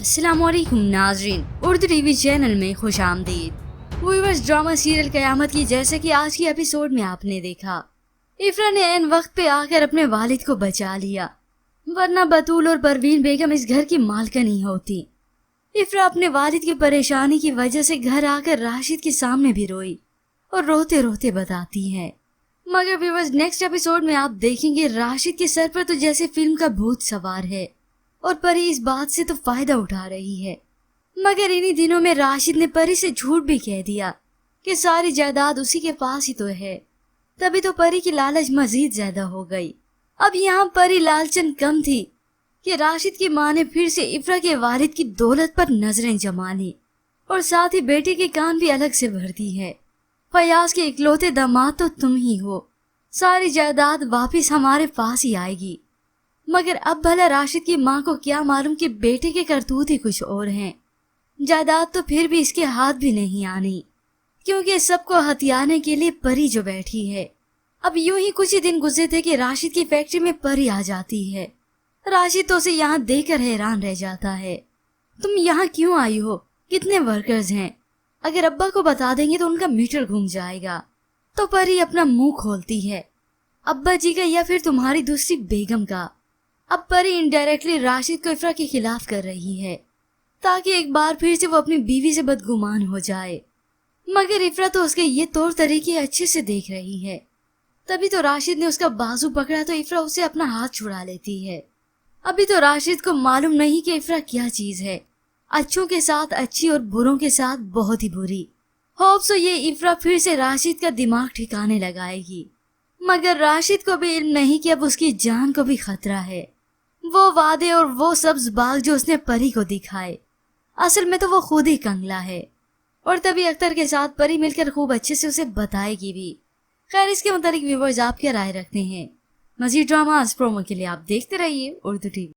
अस्सलाम वालेकुम नाजरीन, उर्दू टीवी चैनल में खुश आमदीद। व्यूअर्स, ड्रामा सीरियल कयामत की जैसे कि आज की एपिसोड में आपने देखा, इफ्रा ने ऐन वक्त पे आकर अपने वालिद को बचा लिया, वरना बतूल और परवीन बेगम इस घर की मालकिन नहीं होती। इफ्रा अपने वालिद की परेशानी की वजह से घर आकर राशिद के सामने भी रोई और रोते रोते बताती है। मगर व्यूअर्स, नेक्स्ट एपिसोड में आप देखेंगे राशिद के सर पर तो जैसे फिल्म का भूत सवार है और परी इस बात से तो फायदा उठा रही है। मगर इन्हीं दिनों में राशिद ने परी से झूठ भी कह दिया कि सारी जायदाद उसी के पास ही तो है। तभी तो परी की लालच मजीद ज्यादा हो गई। अब यहाँ परी लालचन कम थी कि राशिद की माँ ने फिर से इफ्रा के वालिद की दौलत पर नजरें जमा ली और साथ ही बेटे के कान भी अलग से भर दी है। फयाज के इकलौते दामाद तो तुम ही हो, सारी जायदाद वापिस हमारे पास ही आएगी। मगर अब भला राशिद की माँ को क्या मालूम कि बेटे के करतूत ही कुछ और हैं। जायदाद तो फिर भी इसके हाथ भी नहीं आनी, क्योंकि सबको हथियाने के लिए परी जो बैठी है। अब यूं ही कुछ ही दिन गुजरे थे कि राशिद की फैक्ट्री में परी आ जाती है। राशिद तो उसे यहाँ देखकर हैरान रह जाता है। तुम यहाँ क्यों आई हो? कितने वर्कर्स हैं? अगर अब्बा को बता देंगे तो उनका मीटर घूम जाएगा। तो परी अपना मुंह खोलती है, अब्बा जी का या फिर तुम्हारी दूसरी बेगम का। अब परी इनडायरेक्टली राशिद को इफ्रा के खिलाफ कर रही है ताकि एक बार फिर से वो अपनी बीवी से बदगुमान हो जाए। मगर इफ्रा तो उसके ये तौर तरीके अच्छे से देख रही है। तभी तो राशिद ने उसका बाजू पकड़ा तो इफ्रा उसे अपना हाथ छुड़ा लेती है। अभी तो राशिद को मालूम नहीं कि इफ्रा क्या चीज है, अच्छों के साथ अच्छी और बुरों के साथ बहुत ही बुरी। होप्स तो ये इफ्रा फिर से राशिद का दिमाग ठिकाने लगाएगी। मगर राशिद को भी इल्म नहीं कि अब उसकी जान को भी खतरा है। वो वादे और वो सब्ज बाग जो उसने परी को दिखाए, असल में तो वो खुद ही कंगला है। और तभी अख्तर के साथ परी मिलकर खूब अच्छे से उसे बताएगी भी। खैर, इसके मुतालिक व्यूअर्स आप क्या राय रखते हैं? मजीद ड्रामा प्रोमो के लिए आप देखते रहिए उर्दू टीवी।